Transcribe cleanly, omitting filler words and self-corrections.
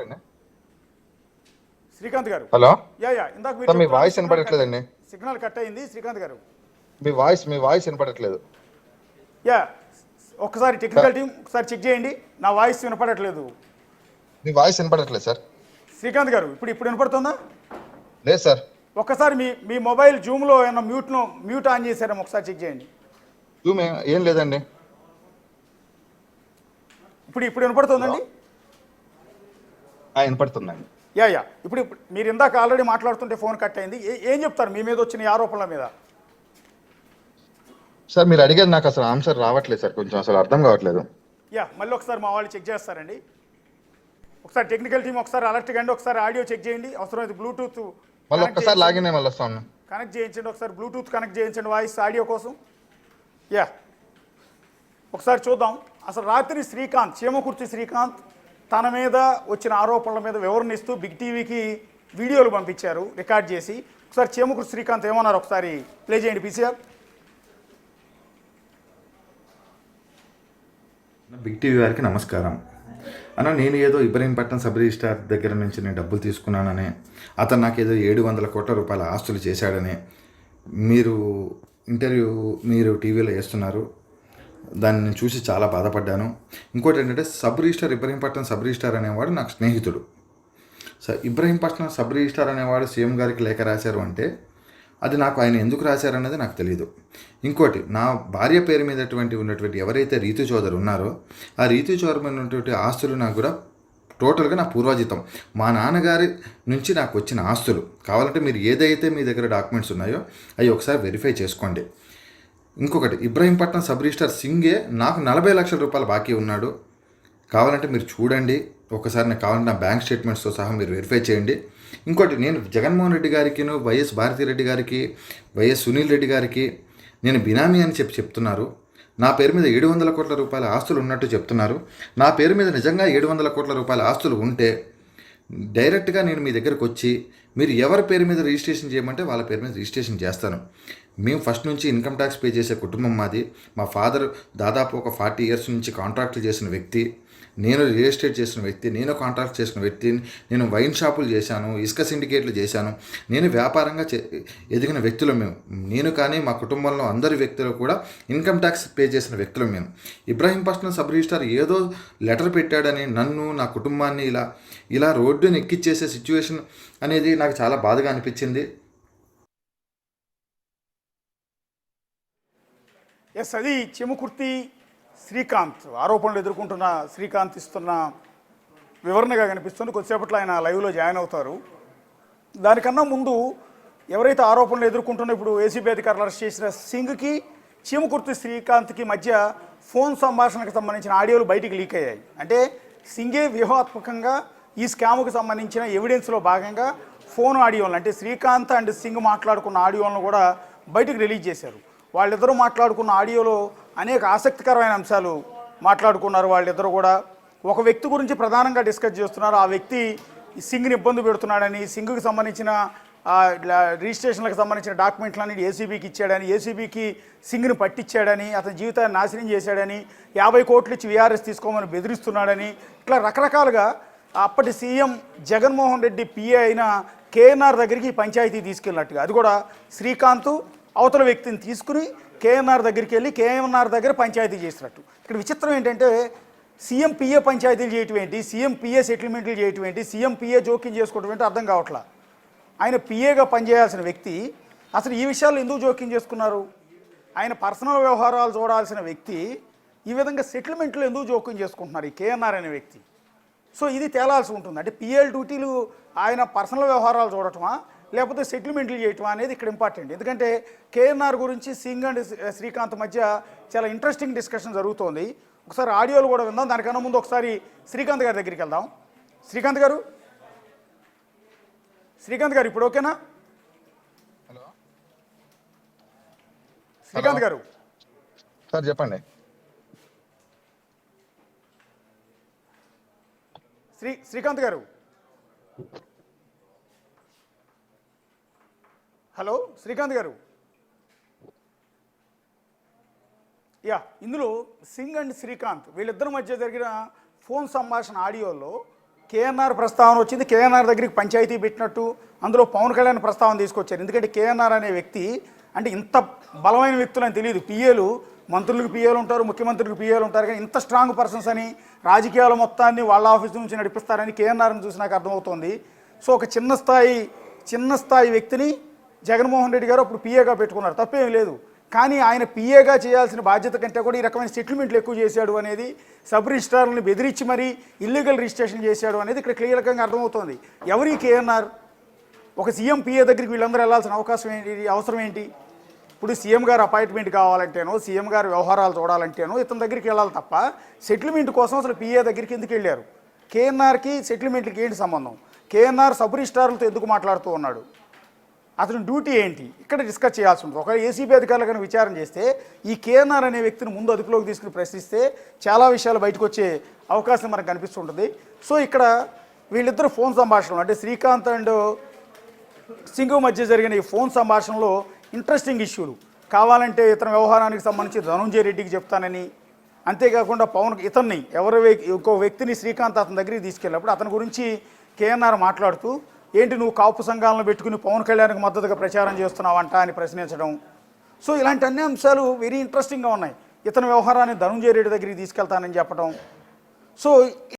అండి. శ్రీకాంత్ గారు. హలో ఇందాక మీరు సార్, మీ చెప్తున్నారు వాయిస్ వినపడట్లేదండి. సిగ్నల్ కట్ అయింది. శ్రీకాంత్ గారు, మీ వాయిస్ వినపడట్లేదు. యా ఒక్కసారి సార్, టెక్నికల్ టీం ఒకసారి చెక్ చేయండి. నా వాయిస్ వినపడట్లేదు. మీ వాయిస్ వినపడట్లేదు సార్. శ్రీకాంత్ గారు, ఇప్పుడు వినపడుతుందా? లేదు సార్. ఒక్కసారి మీ మీ మొబైల్ జూమ్లో ఏమన్నా మ్యూట్ ఆన్ చేశారేమో ఒకసారి చెక్ చేయండి. జూమ్ ఏం లేదండి. ఇప్పుడు హలో, వినపడుతుందండి? వినపడుతుందండి. ఇప్పుడు మీరు ఇందాక ఆల్రెడీ మాట్లాడుతుంటే ఫోన్ కట్ అయింది. ఏం చెప్తారు మీ మీద వచ్చిన ఈ ఆరోపణల మీద? సార్, మీరు అడిగేది నాకు అసలు ఆన్సర్ రావట్లేదు సార్. కొంచెం అసలు అర్థం కావట్లేదు. మళ్ళీ ఒకసారి మా వాళ్ళు చెక్ చేస్తారండి. ఒకసారి టెక్నికల్ టీం ఒకసారి అలర్ట్ కండి. ఒకసారి ఆడియో చెక్ చేయండి. అవసరమైతే బ్లూటూత్ మళ్ళీ ఒక్కసారి లాగిన్ మళ్ళీ వస్తా ఉన్నా. కనెక్ట్ చేయించండి. ఒకసారి బ్లూటూత్ కనెక్ట్ చేయించండి వాయిస్ ఆడియో కోసం. ఒకసారి చూద్దాం. అసలు రాత్రి చీమకుర్తి శ్రీకాంత్ తన మీద వచ్చిన ఆరోపణల మీద వివరణ ఇస్తూ బిగ్ టీవీకి వీడియోలు పంపించారు రికార్డ్ చేసి. ఒకసారి చీమకుర్తి శ్రీకాంత్ ఏమన్నారు ఒకసారి ప్లే చేయండి పీసీఆర్. బిగ్ టీవీ వారికి నమస్కారం అన్న. నేను ఏదో ఇబ్రహీంపట్నం సబ్ రిజిస్ట్రార్ దగ్గర నుంచి నేను డబ్బులు తీసుకున్నానని, అతను నాకు ఏదో 700 కోట్ల రూపాయల ఆస్తులు చేశాడని మీరు టీవీలో వేస్తున్నారు. దాన్ని నేను చూసి చాలా బాధపడ్డాను. ఇంకోటి ఏంటంటే ఇబ్రహీంపట్నం సబ్ రిజిస్ట్రార్ అనేవాడు నాకు స్నేహితుడు. ఇబ్రహీంపట్నం సబ్ రిజిస్ట్రార్ అనేవాడు సీఎం గారికి లేఖ రాశారు అంటే అది నాకు ఆయన ఎందుకు రాశారన్నది నాకు తెలియదు. ఇంకోటి, నా భార్య పేరు మీద ఉన్నటువంటి ఎవరైతే రీతు చౌదరి ఉన్నారో ఆ రీతు చౌదరి మీద ఉన్నటువంటి ఆస్తులు నాకు కూడా టోటల్గా నా పూర్వజితం. మా నాన్నగారి నుంచి నాకు వచ్చిన ఆస్తులు. కావాలంటే మీరు ఏదైతే మీ దగ్గర డాక్యుమెంట్స్ ఉన్నాయో అవి ఒకసారి వెరిఫై చేసుకోండి. ఇంకొకటి, ఇబ్రహీంపట్నం సబ్ రిజిస్ట్రార్ సింగే నాకు 40 లక్షల రూపాయలు బాకీ ఉన్నాడు. కావాలంటే మీరు చూడండి ఒకసారి. నాకు కావాలంటే నా బ్యాంక్ స్టేట్మెంట్స్తో సహా మీరు వెరిఫై చేయండి. ఇంకోటి, నేను జగన్మోహన్ రెడ్డి గారికి, వైఎస్ భారతిరెడ్డి గారికి, వైఎస్ సునీల్ రెడ్డి గారికి నేను బినామీ అని చెప్తున్నారు. నా పేరు మీద 700 కోట్ల రూపాయల ఆస్తులు ఉన్నట్టు చెప్తున్నారు. నా పేరు మీద నిజంగా 700 కోట్ల రూపాయల ఆస్తులు ఉంటే డైరెక్ట్గా నేను మీ దగ్గరకు వచ్చి మీరు ఎవరి పేరు మీద రిజిస్ట్రేషన్ చేయమంటే వాళ్ళ పేరు మీద రిజిస్ట్రేషన్ చేస్తాను. మేము ఫస్ట్ నుంచి ఇన్కమ్ ట్యాక్స్ పే చేసే కుటుంబం మాది. మా ఫాదర్ దాదాపు ఒక 40 ఇయర్స్ నుంచి కాంట్రాక్ట్లు చేసిన వ్యక్తి. నేను రియల్ ఎస్టేట్ చేసిన వ్యక్తి, నేను కాంట్రాక్ట్ చేసిన వ్యక్తి, నేను వైన్ షాపులు చేశాను, ఇసుక సిండికేట్లు చేశాను. నేను వ్యాపారంగా ఎదిగిన వ్యక్తులు మేము. నేను కానీ మా కుటుంబంలో అందరి వ్యక్తులు కూడా ఇన్కమ్ ట్యాక్స్ పే చేసిన వ్యక్తులు మేము. ఇబ్రహీంపట్నం సబ్ రిజిస్ట్రార్ ఏదో లెటర్ పెట్టాడని నన్ను, నా కుటుంబాన్ని ఇలా రోడ్డుని ఎక్కిచ్చేసే సిచ్యువేషన్ అనేది నాకు చాలా బాధగా అనిపించింది. అది చీమకుర్తి శ్రీకాంత్ ఆరోపణలు ఎదుర్కొంటున్న శ్రీకాంత్ ఇస్తున్న వివరణగా కనిపిస్తుంది. కొద్దిసేపట్లో ఆయన లైవ్లో జాయిన్ అవుతారు. దానికన్నా ముందు ఎవరైతే ఆరోపణలు ఎదుర్కొంటున్నా ఇప్పుడు ఏసీబీ అధికారులు అరెస్ట్ చేసిన సింగ్కి చీమకుర్తి శ్రీకాంత్కి మధ్య ఫోన్ సంభాషణకు సంబంధించిన ఆడియోలు బయటికి లీక్ అయ్యాయి. అంటే సింగే వ్యూహాత్మకంగా ఈ స్కామ్కు సంబంధించిన ఎవిడెన్స్లో భాగంగా ఫోన్ ఆడియోలను, అంటే శ్రీకాంత్ అండ్ సింగ్ మాట్లాడుకున్న ఆడియోలను కూడా బయటకు రిలీజ్ చేశారు. వాళ్ళిద్దరూ మాట్లాడుకున్న ఆడియోలో అనేక ఆసక్తికరమైన అంశాలు మాట్లాడుకున్నారు. వాళ్ళిద్దరూ కూడా ఒక వ్యక్తి గురించి ప్రధానంగా డిస్కస్ చేస్తున్నారు. ఆ వ్యక్తి సింగ్ని ఇబ్బంది పెడుతున్నాడని, సింగ్కి సంబంధించిన రిజిస్ట్రేషన్లకు సంబంధించిన డాక్యుమెంట్లన్నీ ఏసీబీకి ఇచ్చాడని, ఏసీబీకి సింగ్ని పట్టించాడని, అతని జీవితాన్ని నాశనం చేశాడని, 50 కోట్లు ఇచ్చి వీఆర్ఎస్ తీసుకోమని బెదిరిస్తున్నాడని, ఇట్లా రకరకాలుగా అప్పటి సీఎం జగన్మోహన్ రెడ్డి పిఏ అయిన కేఎన్ఆర్ దగ్గరికి పంచాయతీ తీసుకెళ్ళినట్టుగా, అది కూడా శ్రీకాంత్ అవతల వ్యక్తిని తీసుకుని కేఎన్ఆర్ దగ్గరికి వెళ్ళి కేఎన్ఆర్ దగ్గర పంచాయతీ చేసినట్టు. ఇక్కడ విచిత్రం ఏంటంటే సీఎం పిఏ పంచాయతీలు చేయటం ఏంటి, సీఎం పిఏ సెటిల్మెంట్లు చేయటం ఏంటి, సీఎం పిఏ జోక్యం చేసుకోవటం ఏంటి అర్థం కావట్లా. ఆయన పిఏగా పనిచేయాల్సిన వ్యక్తి అసలు ఈ విషయాలు ఎందుకు జోక్యం చేసుకున్నారు? ఆయన పర్సనల్ వ్యవహారాలు చూడాల్సిన వ్యక్తి ఈ విధంగా సెటిల్మెంట్లు ఎందుకు జోక్యం చేసుకుంటున్నారు ఈ కేఎన్ఆర్ అనే వ్యక్తి? సో ఇది తేలాల్సి ఉంటుంది. అంటే పిఎల్ డ్యూటీలు ఆయన పర్సనల్ వ్యవహారాలు చూడటమా లేకపోతే సెటిల్మెంట్లు చేయటమా అనేది ఇక్కడ ఇంపార్టెంట్. ఎందుకంటే కేఎన్ఆర్ గురించి సింగ్ అండ్ శ్రీకాంత్ మధ్య చాలా ఇంట్రెస్టింగ్ డిస్కషన్ జరుగుతోంది. ఒకసారి ఆడియోలు కూడా విందాం. దానికన్నా ముందు ఒకసారి శ్రీకాంత్ గారి దగ్గరికి వెళ్దాం. శ్రీకాంత్ గారు ఇప్పుడు ఓకేనా? హలో శ్రీకాంత్ గారు సార్, చెప్పండి. శ్రీకాంత్ గారు హలో శ్రీకాంత్ గారు. ఇందులో సింగ్ అండ్ శ్రీకాంత్ వీళ్ళిద్దరి మధ్య జరిగిన ఫోన్ సంభాషణ ఆడియోలో కేఎన్ఆర్ ప్రస్తావన వచ్చింది. కేఎన్ఆర్ దగ్గరికి పంచాయతీ పెట్టినట్టు అందులో పవన్ కళ్యాణ్ ప్రస్తావన తీసుకొచ్చారు. ఎందుకంటే కేఎన్ఆర్ అనే వ్యక్తి అంటే ఇంత బలమైన వ్యక్తులు అని తెలియదు. పిఏలు మంత్రులకు పిఏలు ఉంటారు, ముఖ్యమంత్రులకు పిఏలు ఉంటారు, కానీ ఇంత స్ట్రాంగ్ పర్సన్స్ అని రాజకీయాల మొత్తాన్ని వాళ్ళ ఆఫీస్ నుంచి నడిపిస్తారని కేఎన్ఆర్ని చూసి నాకు అర్థమవుతుంది. సో ఒక చిన్న స్థాయి వ్యక్తిని జగన్మోహన్ రెడ్డి గారు అప్పుడు పిఏగా పెట్టుకున్నారు, తప్పేం లేదు. కానీ ఆయన పిఏగా చేయాల్సిన బాధ్యత కంటే కూడా ఈ రకమైన సెటిల్మెంట్లు ఎక్కువ చేశాడు అనేది, సబ్ రిజిస్ట్రార్లను బెదిరించి మరీ ఇల్లీగల్ రిజిస్ట్రేషన్ చేశాడు అనేది ఇక్కడ క్లియర్గా అర్థమవుతుంది. ఎవరి కేఎన్ఆర్? ఒక సీఎం పిఏ దగ్గరికి వీళ్ళందరూ వెళ్ళాల్సిన అవకాశం ఏంటి, అవసరం ఏంటి? ఇప్పుడు సీఎం గారు అపాయింట్మెంట్ కావాలంటేనో, సీఎం గారు వ్యవహారాలు చూడాలంటేనో ఇతని దగ్గరికి వెళ్ళాలి తప్ప సెటిల్మెంట్ కోసం అసలు పిఏ దగ్గరికి ఎందుకు వెళ్ళారు? కేఎన్ఆర్కి సెటిల్మెంట్కి ఏంటి సంబంధం? కేఎన్ఆర్ సబ్ రిజిస్ట్రార్లతో ఎందుకు మాట్లాడుతూ ఉన్నాడు? అతని డ్యూటీ ఏంటి? ఇక్కడ డిస్కస్ చేయాల్సి ఉంటుంది. ఒకవేళ ఏసీబీ అధికారులు కనుక విచారణ చేస్తే ఈ కేఎన్ఆర్ అనే వ్యక్తిని ముందు అదుపులోకి తీసుకుని ప్రశ్నిస్తే చాలా విషయాలు బయటకు వచ్చే అవకాశం మనకు కనిపిస్తుంటుంది. సో ఇక్కడ వీళ్ళిద్దరు ఫోన్ సంభాషణలు అంటే శ్రీకాంత్ అండ్ సింగు మధ్య జరిగిన ఈ ఫోన్ సంభాషణలో ఇంట్రెస్టింగ్ ఇష్యూలు, కావాలంటే ఇతని వ్యవహారానికి సంబంధించి ధనుంజయ రెడ్డికి చెప్తానని, అంతేకాకుండా ఇతన్ని ఇంకో వ్యక్తిని శ్రీకాంత్ అతని దగ్గరికి తీసుకెళ్ళినప్పుడు అతని గురించి కేఎన్ఆర్ మాట్లాడుతూ ఏంటి నువ్వు కాపు సంఘాలను పెట్టుకుని పవన్ కళ్యాణ్కి మద్దతుగా ప్రచారం చేస్తున్నావంట అని ప్రశ్నించడం. సో ఇలాంటి అన్ని అంశాలు వెరీ ఇంట్రెస్టింగ్గా ఉన్నాయి. ఇతని వ్యవహారాన్ని ధనుంజయ రెడ్డి దగ్గరికి తీసుకెళ్తానని చెప్పడం. సో